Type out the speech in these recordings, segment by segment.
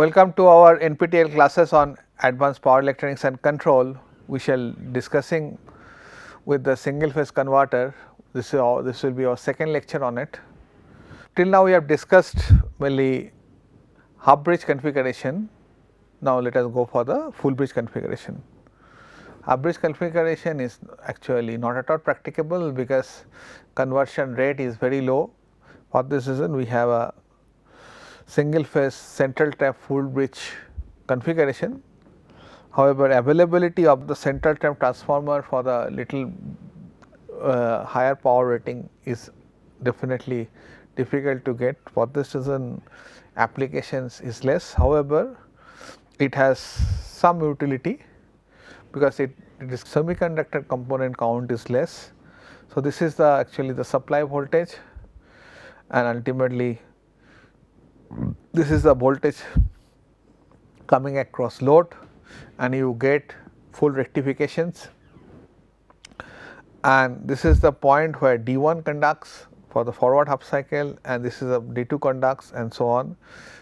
Welcome to our NPTEL classes on advanced power electronics and control. We shall discussing with the single phase converter. This will be our second lecture on it. Till now we have discussed mainly half bridge configuration. Now let us go for the full bridge configuration. Half bridge configuration is actually not at all practicable because conversion rate is very low. For this reason we have a single phase central trap full bridge configuration. However, availability of the central trap transformer for the little higher power rating is definitely difficult to get. For this reason applications is less. However, it has some utility because it is semiconductor component count is less. So, this is the actually the supply voltage, and ultimately this is the voltage coming across load, and you get full rectifications, and this is the point where D1 conducts for the forward half cycle, and this is a D2 conducts and so on.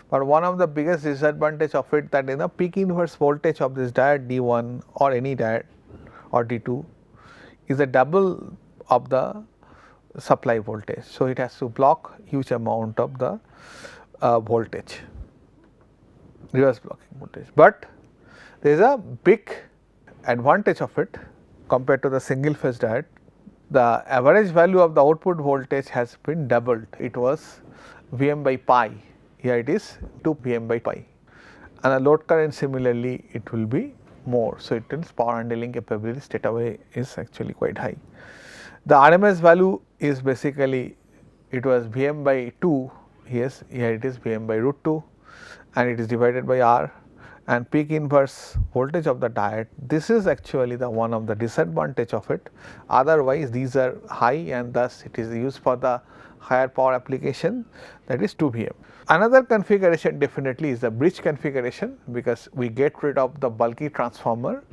But one of the biggest disadvantage of it that in the peak inverse voltage of this diode D1 or any diode or D2 is the double of the supply voltage. So, it has to block huge amount of the voltage, reverse blocking voltage, but there is a big advantage of it compared to the single phase diode. The average value of the output voltage has been doubled. It was Vm by pi, here it is 2 Vm by pi, and the load current similarly it will be more. So, it means power handling capability straight away is actually quite high. The RMS value is basically it was Vm by 2, yes, here it is Vm by root 2, and it is divided by R, and peak inverse voltage of the diode. This is actually the one of the disadvantage of it. Otherwise, these are high, and thus it is used for the higher power application, that is 2 Vm. Another configuration definitely is the bridge configuration, because we get rid of the bulky transformer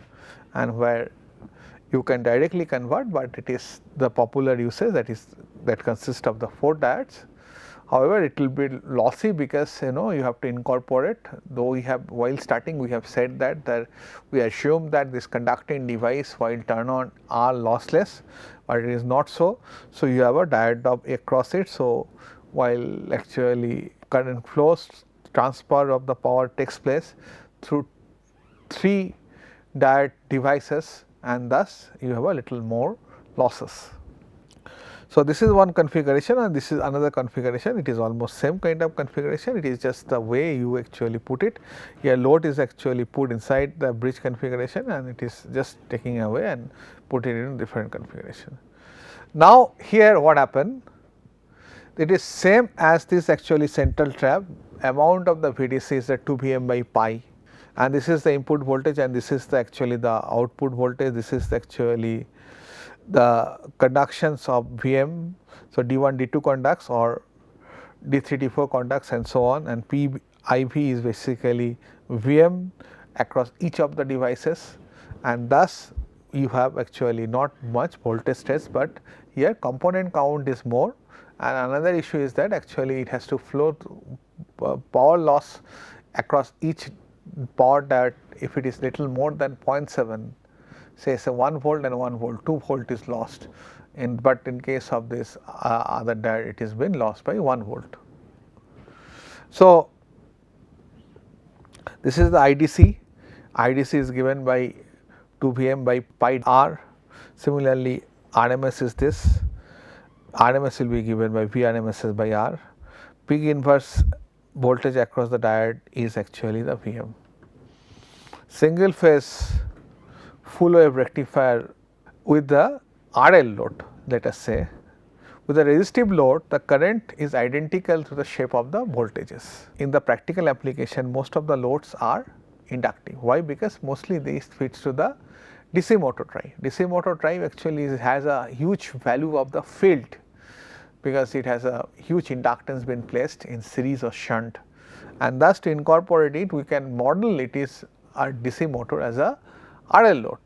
and where you can directly convert, but it is the popular usage that consists of the 4 diodes. However, it will be lossy because you have to incorporate, though we have while starting we have said that we assume that this conducting device while turn on are lossless, but it is not so. So, you have a diode across it. So, while actually current flows transfer of the power takes place through 3 diode devices, and thus you have a little more losses. So, this is one configuration, and this is another configuration. It is almost same kind of configuration, it is just the way you actually put it. Here load is actually put inside the bridge configuration, and it is just taking away and put it in different configuration. Now, here what happened? It is same as this actually central trap. Amount of the VDC is the 2 Vm by pi, and this is the input voltage, and this is the actually the output voltage. This is actually the conductions of Vm. So, D1, D2 conducts or D3, D4 conducts and so on, and PIV is basically Vm across each of the devices, and thus you have actually not much voltage stress, but here component count is more. And another issue is that actually it has to flow power loss across each power diode. If it is little more than 0.7, say 1 volt and 1 volt, 2 volt is lost, but in case of this other diode it has been lost by 1 volt. So, this is the IDC. IDC is given by 2 Vm by pi R. Similarly, RMS is this. RMS will be given by VRMS by R. Peak inverse voltage across the diode is actually the Vm. Single phase full wave rectifier with the RL load, let us say, with a resistive load, the current is identical to the shape of the voltages. In the practical application, most of the loads are inductive. Why? Because mostly these fits to the DC motor drive. DC motor drive actually has a huge value of the field, because it has a huge inductance been placed in series or shunt, and thus to incorporate it we can model it is a DC motor as a RL load.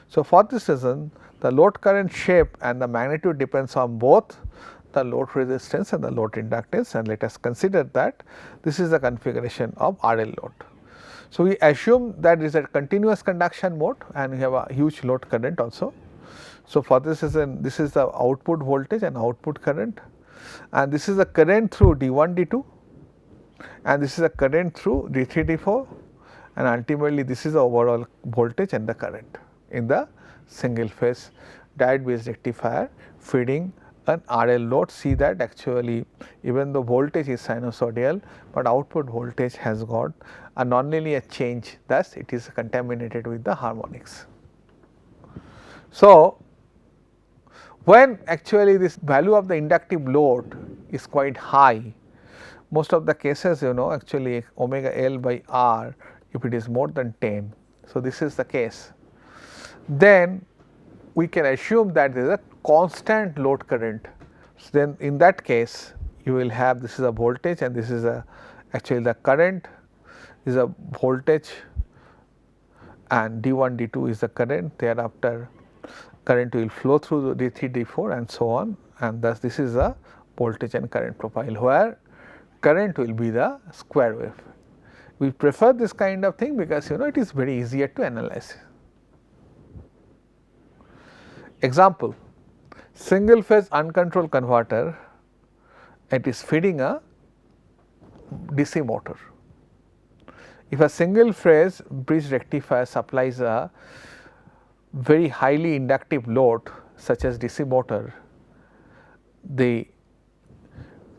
So, for this reason the load current shape and the magnitude depends on both the load resistance and the load inductance, and let us consider that this is the configuration of RL load. So, we assume that it is a continuous conduction mode and we have a huge load current also. So, for this is the output voltage and output current, and this is the current through D1 D2, and this is the current through D3 D4, and ultimately this is the overall voltage and the current in the single phase diode based rectifier feeding an RL load. See that actually even the voltage is sinusoidal, but output voltage has got a nonlinear change, thus it is contaminated with the harmonics. So, when actually this value of the inductive load is quite high, most of the cases actually omega L by R, if it is more than 10. So, this is the case. Then we can assume that there is a constant load current. So, then in that case you will have, this is a voltage and this is actually the current, is a voltage, and D1 D2 is the current. Thereafter current will flow through the D3 D4 and so on, and thus this is a voltage and current profile where current will be the square wave. We prefer this kind of thing because it is very easier to analyze. Example, single phase uncontrolled converter, it is feeding a DC motor. If a single phase bridge rectifier supplies a very highly inductive load such as DC motor, the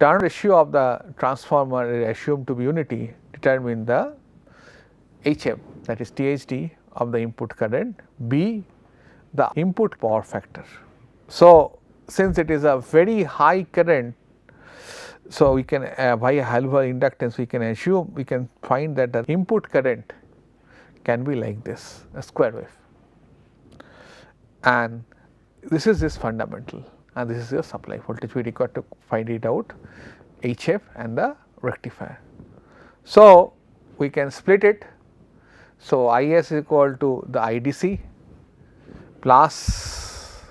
turn ratio of the transformer is assumed to be unity, determine the HM, that is THD of the input current, B the input power factor. So, since it is a very high current, so we can by a half inductance we can assume, we can find that the input current can be like this, a square wave, and this is this fundamental, and this is your supply voltage. We require to find it out, HF and the rectifier. So, we can split it. So, IS is equal to the IDC plus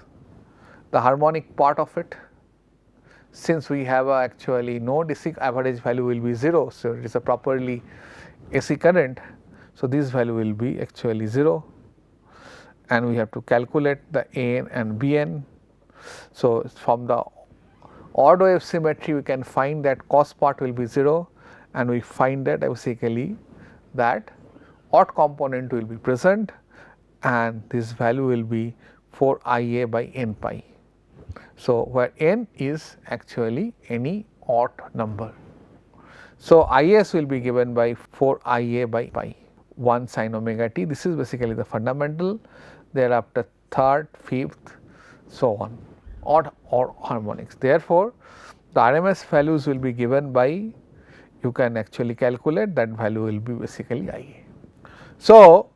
the harmonic part of it. Since we have actually no DC, average value will be 0. So, it is a properly AC current. So, this value will be actually 0, and we have to calculate the AN and BN. So, from the odd wave symmetry we can find that cos part will be 0, and we find that basically that odd component will be present, and this value will be 4 IA by n pi. So, where n is actually any odd number. So, IS will be given by 4 IA by pi 1 sin omega t. This is basically the fundamental. Thereafter third, fifth, so on, odd or harmonics. Therefore, the RMS values will be given by, you can actually calculate that value will be basically IA. So,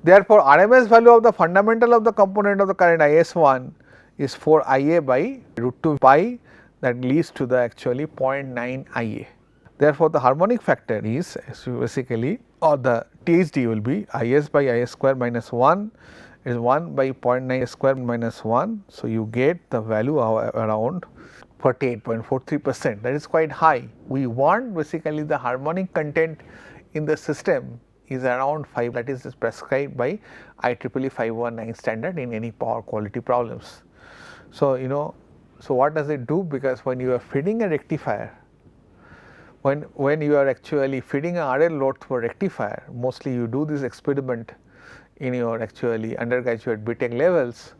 therefore, RMS value of the fundamental of the component of the current IS1 is 4 IA by root 2 pi, that leads to the actually 0.9 IA. Therefore, the harmonic factor is basically, or the THD will be IS by IS square minus 1 is 1 by 0.9 square minus 1. So, you get the value around 48.43%, that is quite high. We want basically the harmonic content in the system is around 5, that is prescribed by IEEE 519 standard in any power quality problems. So, so what does it do? Because when you are feeding a rectifier, when you are actually feeding a RL load through a rectifier, mostly you do this experiment in your actually undergraduate BTech levels.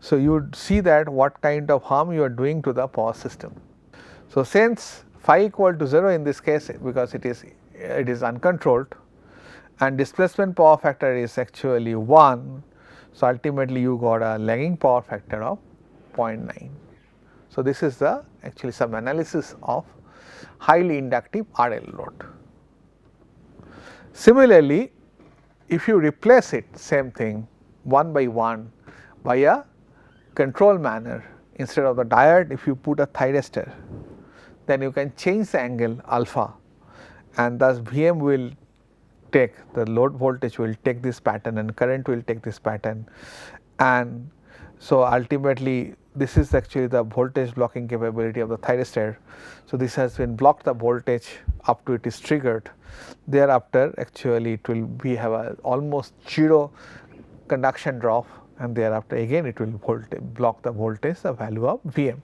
So, you would see that what kind of harm you are doing to the power system. So, since phi equal to 0 in this case, because it is uncontrolled, and displacement power factor is actually 1. So, ultimately you got a lagging power factor of 0.9. So, this is the actually some analysis of highly inductive RL load. Similarly, if you replace it same thing one by one by a control manner, instead of the diode if you put a thyristor, then you can change the angle alpha, and thus Vm will take, the load voltage will take this pattern and current will take this pattern, and So, ultimately this is actually the voltage blocking capability of the thyristor. So, this has been blocked the voltage up to it is triggered. Thereafter actually it will be have a almost 0 conduction drop, and thereafter again it will block the voltage, the value of Vm.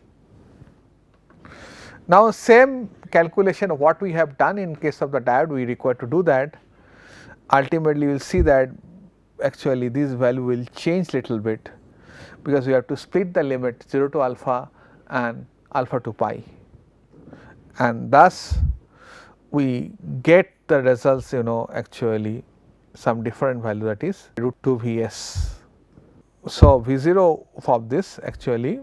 Now, same calculation of what we have done in case of the diode, we require to do that. Ultimately you will see that actually this value will change little bit, because we have to split the limit 0 to alpha and alpha to pi, and thus we get the results actually some different value, that is root 2 Vs. So, V0 of this actually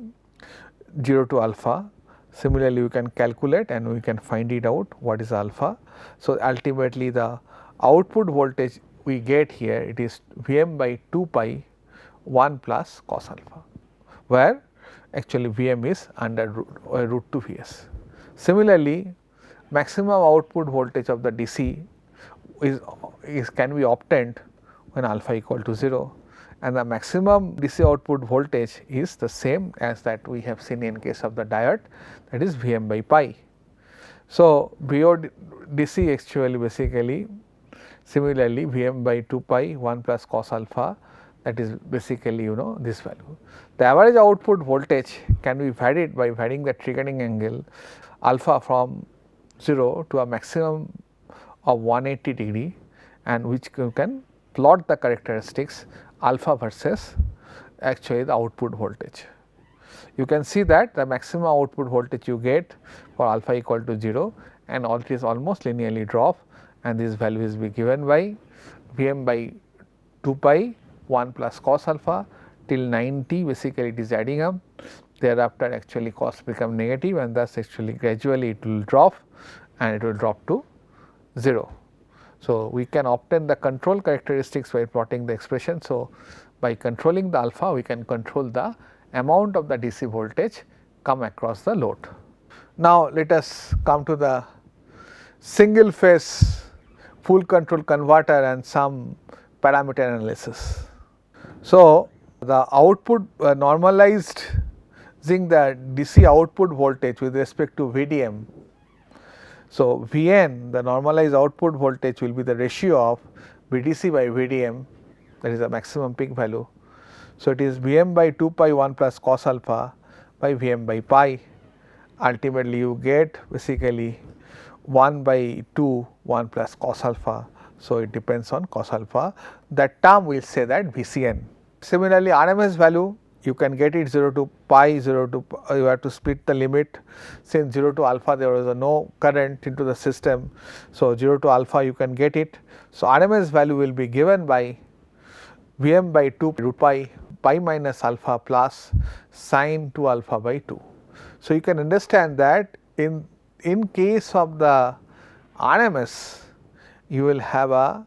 0 to alpha. Similarly, we can calculate and we can find it out what is alpha. So, ultimately the output voltage we get here, it is Vm by 2 pi 1 plus cos alpha, where actually Vm is under root 2 Vs. Similarly, maximum output voltage of the DC is can be obtained when alpha equal to 0, and the maximum DC output voltage is the same as that we have seen in case of the diode, that is Vm by pi. So, VO DC actually basically similarly Vm by 2 pi 1 plus cos alpha, that is basically this value. The average output voltage can be varied by varying the triggering angle alpha from 0 to a maximum of 180 degree, and which you can plot the characteristics alpha versus actually the output voltage. You can see that the maximum output voltage you get for alpha equal to 0, and all it is almost linearly drop, and this value is be given by Vm by 2 pi 1 plus cos alpha till 90, basically it is adding up. Thereafter actually cos become negative, and thus actually gradually it will drop and it will drop to 0. So, we can obtain the control characteristics by plotting the expression. So, by controlling the alpha, we can control the amount of the DC voltage come across the load. Now, let us come to the single phase full control converter and some parameter analysis. So, the output normalizing the DC output voltage with respect to VDM. So, Vn, the normalized output voltage, will be the ratio of VDC by VDM, that is the maximum peak value. So, it is Vm by 2 pi 1 plus cos alpha by Vm by pi. Ultimately, you get basically 1 by 2 1 plus cos alpha. So, it depends on cos alpha. That term we will say that Vcn. Similarly, RMS value you can get it 0 to pi, 0 to you have to split the limit, since 0 to alpha there was no current into the system. So, 0 to alpha you can get it. So, RMS value will be given by Vm by 2 root pi pi minus alpha plus sin 2 alpha by 2. So, you can understand that in case of the RMS you will have a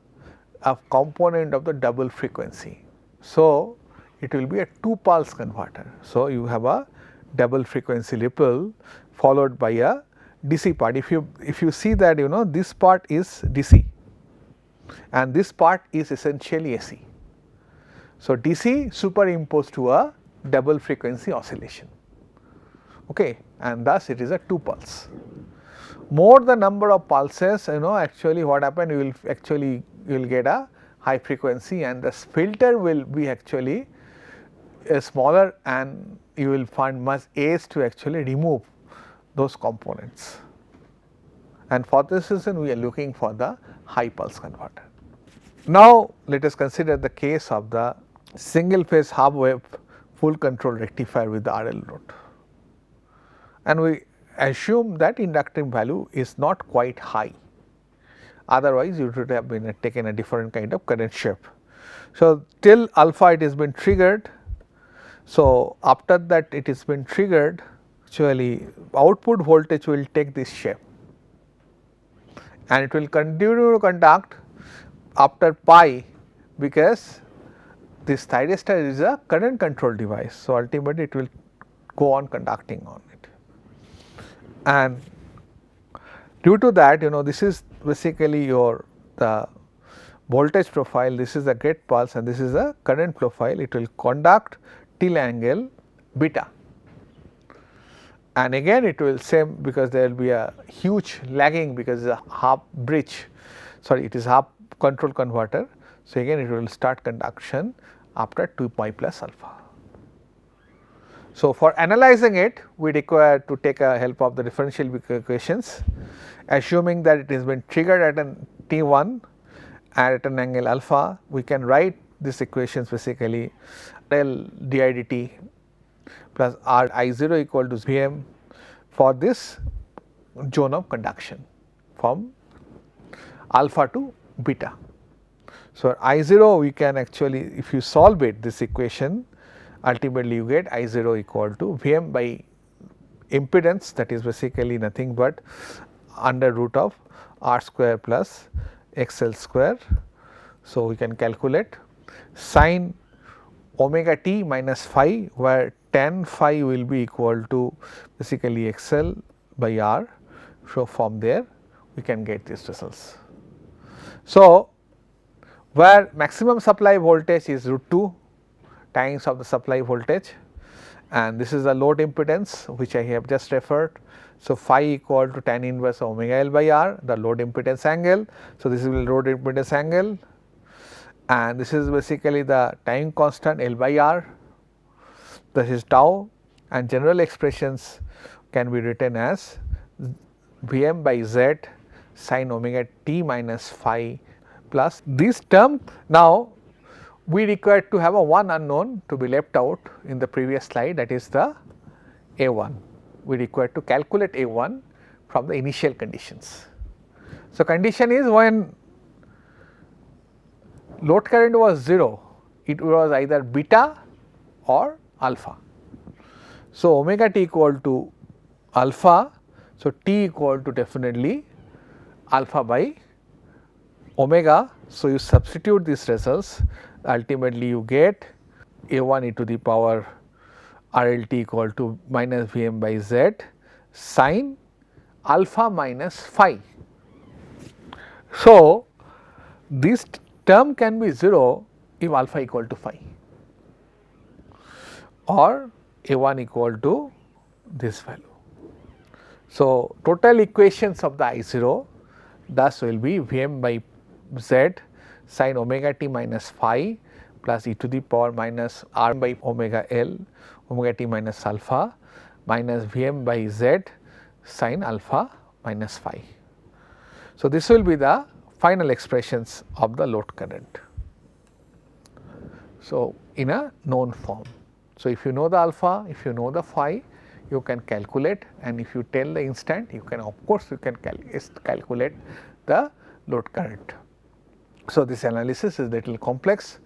component of the double frequency. So, it will be a 2 pulse converter. So, you have a double frequency ripple followed by a DC part. If you see that this part is DC and this part is essentially AC. So, DC superimposed to a double frequency oscillation, okay, and thus it is a 2 pulse. More the number of pulses, actually what happen, you will get a high frequency, and the filter will be actually smaller, and you will find much aids to actually remove those components. And for this reason we are looking for the high pulse converter. Now, let us consider the case of the single phase half wave full control rectifier with the RL load, and we assume that inductive value is not quite high, otherwise you should have been taken a different kind of current shape. So, till alpha it has been triggered. So, after that it has been triggered, actually output voltage will take this shape and it will continue to conduct after pi, because this thyristor is a current control device. So, ultimately it will go on conducting on it, and due to that this is basically the voltage profile, this is the gate pulse and this is the current profile. It will conduct until angle beta, and again it will same because there will be a huge lagging because it is a half bridge, sorry, it is half control converter. So, again it will start conduction after 2 pi plus alpha. So, for analyzing it, we require to take a help of the differential equations, assuming that it has been triggered at an T1 and at an angle alpha. We can write these equations basically del di dt plus r I0 equal to Vm for this zone of conduction from alpha to beta. So, I0 we can actually, if you solve it, this equation, ultimately you get I0 equal to Vm by impedance, that is basically nothing but under root of r square plus xl square. So, we can calculate sin omega t minus phi, where tan phi will be equal to basically xl by r. So, from there we can get these results. So, where maximum supply voltage is root 2 times of the supply voltage, and this is the load impedance which I have just referred. So, phi equal to tan inverse omega L by r, the load impedance angle. So, this is the load impedance angle, and this is basically the time constant L by r, this is tau, and general expressions can be written as Vm by z sin omega t minus phi plus this term. Now, we require to have a one unknown to be left out in the previous slide, that is the A1. We require to calculate A1 from the initial conditions. So, condition is when load current was 0, it was either beta or alpha. So, omega t equal to alpha. So, t equal to definitely alpha by omega. So, you substitute these results, ultimately you get A1 e to the power RLT equal to minus Vm by z sin alpha minus phi. So, this term can be 0 if alpha equal to phi, or A1 equal to this value. So, total equations of the I0 thus will be Vm by z sin omega t minus phi plus e to the power minus r by omega L omega t minus alpha minus Vm by z sin alpha minus phi. So, this will be the final expressions of the load current. So, in a known form. So, if you know the alpha, if you know the phi, you can calculate, and if you tell the instant, you can, of course, you can calculate the load current. So, this analysis is little complex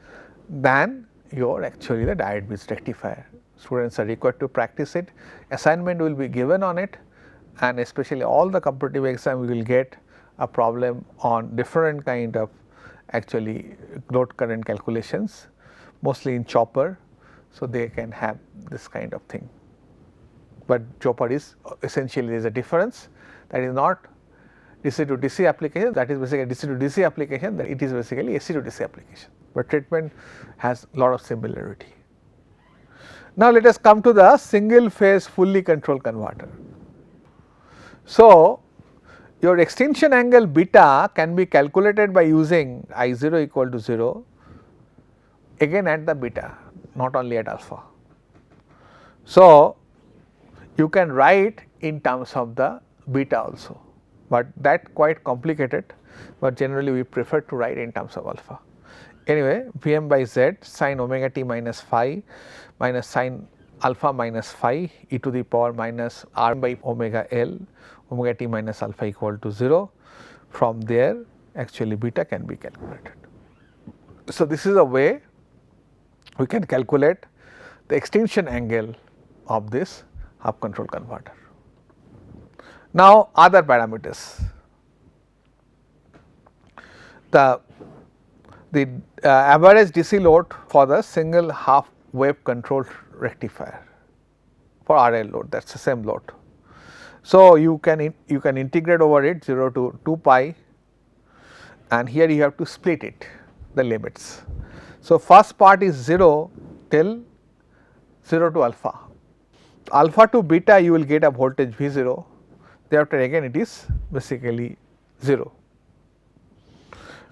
than your actually the direct bridge rectifier. Students are required to practice it, assignment will be given on it, and especially all the competitive exam we will get a problem on different kind of actually load current calculations, mostly in chopper. So, they can have this kind of thing, but chopper is essentially there is a difference, that is not DC to DC application, that is basically DC to DC application, that it is basically AC to DC application, but treatment has lot of similarity. Now, let us come to the single phase fully controlled converter. So, your extinction angle beta can be calculated by using I0 equal to 0 again at the beta, not only at alpha. So, you can write in terms of the beta also, but that quite complicated, but generally we prefer to write in terms of alpha. Anyway, Vm by z sin omega t minus phi minus sin alpha minus phi e to the power minus r by omega L omega t minus alpha equal to 0. From there actually beta can be calculated. So, this is a way we can calculate the extinction angle of this half control converter. Now, other parameters, the average DC load for the single half wave controlled rectifier for RL load, that is the same load. So, you can integrate over it 0 to 2 pi, and here you have to split it the limits. So, first part is 0 till 0 to alpha. Alpha to beta you will get a voltage V0, thereafter again it is basically 0.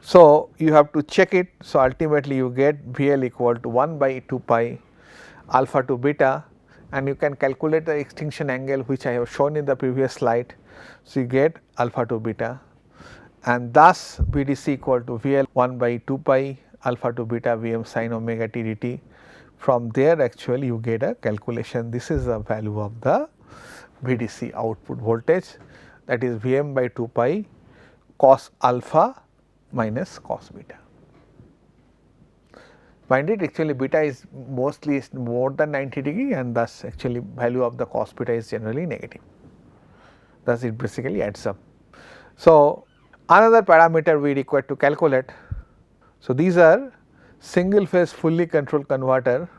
So, you have to check it. So, ultimately you get VL equal to 1 by 2 pi alpha to beta, and you can calculate the extinction angle which I have shown in the previous slide. So, you get alpha to beta, and thus VDC equal to VL 1 by 2 pi alpha to beta Vm sin omega t dt. From there actually you get a calculation. This is the value of the VDC output voltage, that is Vm by 2 pi cos alpha minus cos beta. Mind it, actually beta is mostly more than 90 degree, and thus actually value of the cos beta is generally negative. Thus it basically adds up. So, another parameter we require to calculate. So, these are single phase fully controlled converter.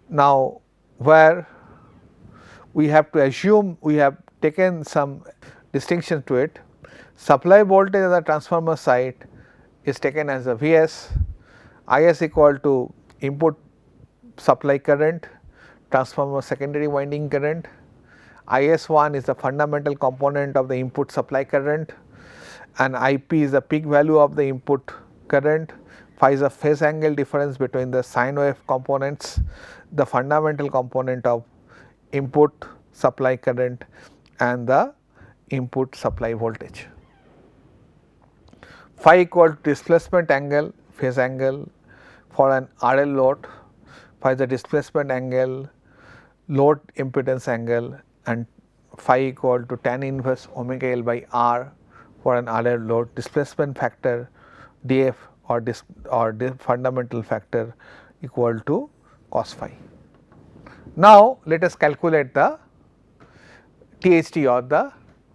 Now, where we have to assume we have taken some distinction to it. Supply voltage at the transformer side is taken as a Vs, Is equal to input supply current, transformer secondary winding current, Is1 is the fundamental component of the input supply current, and Ip is the peak value of the input current, phi is the phase angle difference between the sine wave components, the fundamental component of input supply current and the input supply voltage. Phi equal to displacement angle, phase angle for an RL load, phi is the displacement angle, load impedance angle, and phi equal to tan inverse omega L by R for an RL load, displacement factor df or fundamental factor equal to cos phi. Now, let us calculate the THD or the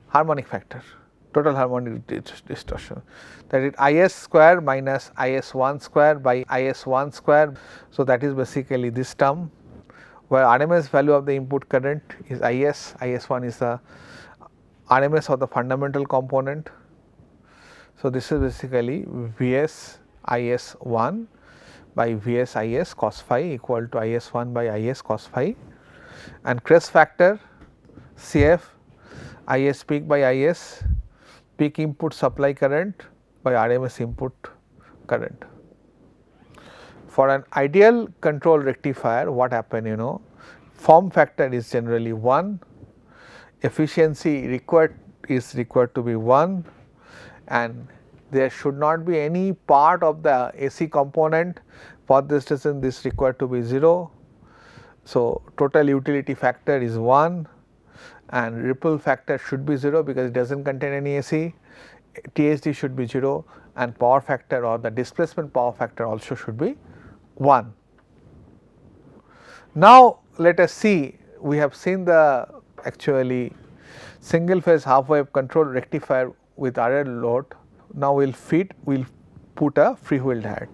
harmonic factor, total harmonic distortion, that is Is square minus Is1 square by Is1 square. So, that is basically this term where RMS value of the input current is Is1 is the RMS of the fundamental component. So, this is basically Vs Is1 by Vs Is cos phi equal to Is1 by Is cos phi, and crest factor Cf Is peak by Is peak input supply current by RMS input current. For an ideal control rectifier, what happen, form factor is generally 1, efficiency required to be 1, and there should not be any part of the AC component. For this reason this required to be 0. So, total utility factor is 1 and ripple factor should be 0 because it does not contain any AC. THD should be 0 and power factor or the displacement power factor also should be 1. Now, let us see, we have seen the actually single phase half wave control rectifier with RL load. Now, we will put a freewheel diode.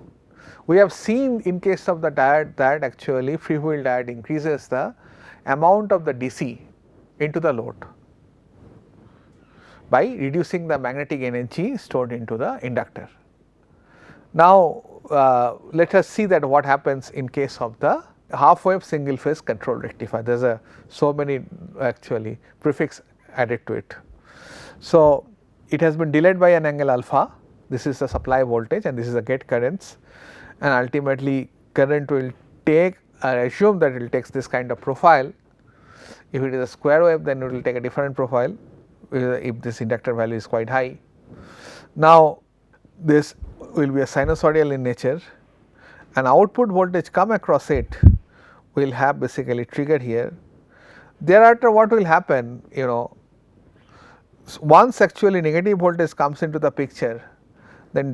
We have seen in case of the diode that actually freewheel diode increases the amount of the DC into the load by reducing the magnetic energy stored into the inductor. Now, let us see that what happens in case of the half wave single phase control rectifier. There is so many actually prefix added to it. So, it has been delayed by an angle alpha. This is the supply voltage and this is the gate currents, and ultimately current will take, I assume that it will take this kind of profile. If it is a square wave, then it will take a different profile if this inductor value is quite high. Now, this will be a sinusoidal in nature, and output voltage come across it will have basically triggered here. Thereafter what will happen, once actually negative voltage comes into the picture, then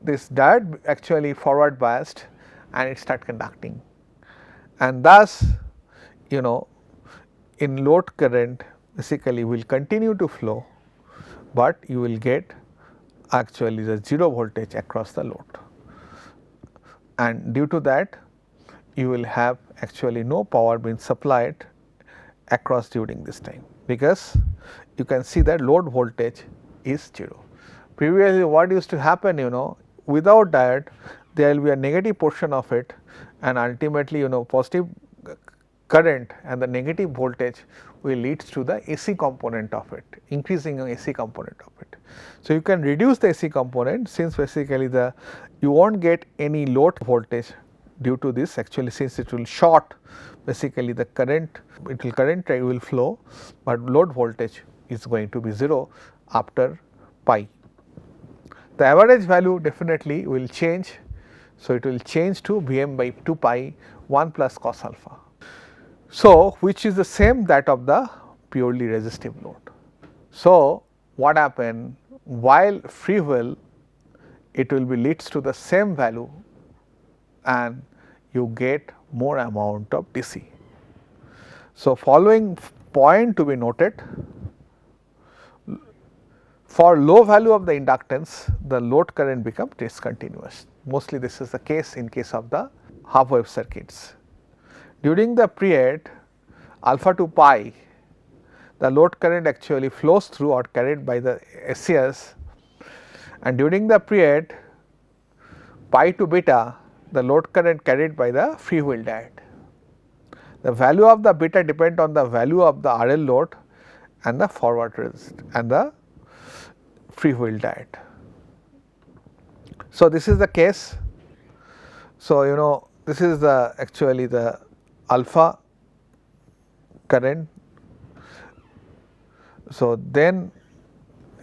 this diode actually forward biased and it start conducting, and thus in load current basically will continue to flow, but you will get actually the 0 voltage across the load, and due to that you will have actually no power being supplied across during this time, because you can see that load voltage is 0. Previously what used to happen, without diode there will be a negative portion of it, and ultimately positive current and the negative voltage will lead to the AC component of it, increasing the AC component of it. So, you can reduce the AC component, since basically you will not get any load voltage due to this, actually, since it will short basically the current, current will flow, but load voltage is going to be 0 after pi. The average value definitely will change. So, it will change to Vm by 2 pi 1 plus cos alpha. So, which is the same that of the purely resistive load. So, what happen, while free will, it will be leads to the same value and you get more amount of DC. So, following point to be noted: for low value of the inductance, the load current becomes discontinuous. Mostly this is the case in case of the half wave circuits. During the period alpha to pi, the load current actually flows through or carried by the SCS, and during the period pi to beta, the load current carried by the free wheel diode. The value of the beta depend on the value of the RL load and the forward resist and the free wheel diode. So, this is the case. So, this is the actually the alpha current. So, then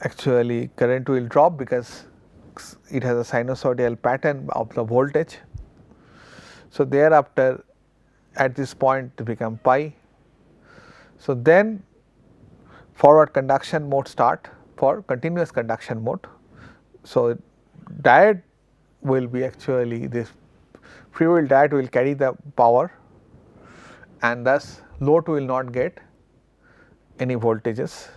actually current will drop because it has a sinusoidal pattern of the voltage. So, thereafter at this point it become pi. So, then forward conduction mode start for continuous conduction mode. So, diode will be actually this free wheel diode will carry the power, and thus load will not get any voltages,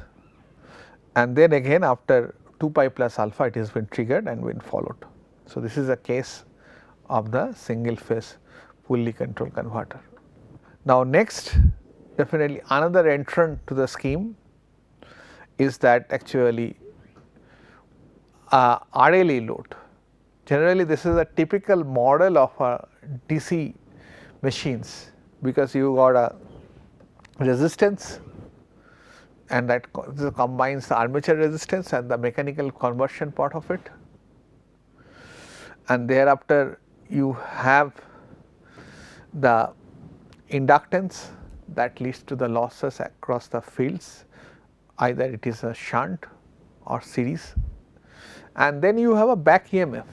and then again after 2 pi plus alpha it has been triggered and been followed. So, this is a case of the single phase fully controlled converter. Now, next definitely another entrant to the scheme is that actually RLE load. Generally this is a typical model of a DC machines, because you got a resistance and that combines the armature resistance and the mechanical conversion part of it, and thereafter you have the inductance that leads to the losses across the fields, either it is a shunt or series, and then you have a back EMF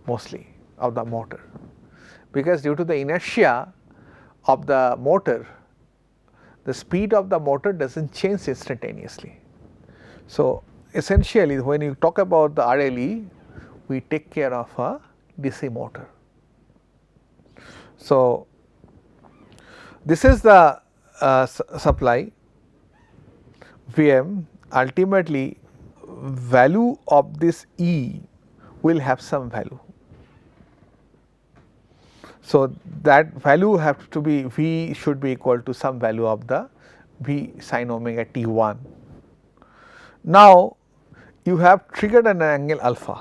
mostly of the motor, because due to the inertia of the motor, the speed of the motor does not change instantaneously. So, essentially when you talk about the RLE, we take care of a DC motor. So, this is the supply Vm. Ultimately value of this E will have some value. So, that value has to be V should be equal to some value of the V sin omega t1. Now, you have triggered an angle alpha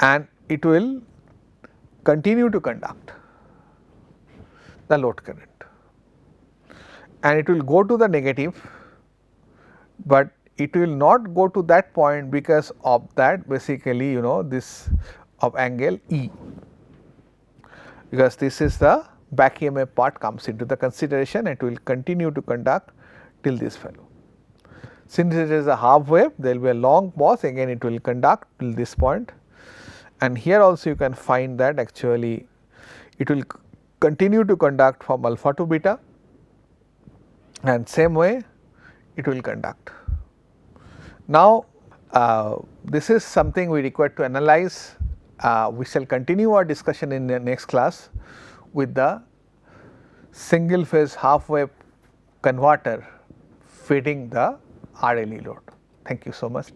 and it will continue to conduct the load current, and it will go to the negative, but it will not go to that point because of that basically this of angle E, because this is the back EMF part comes into the consideration, it will continue to conduct till this value. Since it is a half wave, there will be a long pause, again it will conduct till this point, and here also you can find that actually it will continue to conduct from alpha to beta, and same way it will conduct. Now, this is something we require to analyze. We shall continue our discussion in the next class with the single phase half wave converter feeding the RLE load. Thank you so much.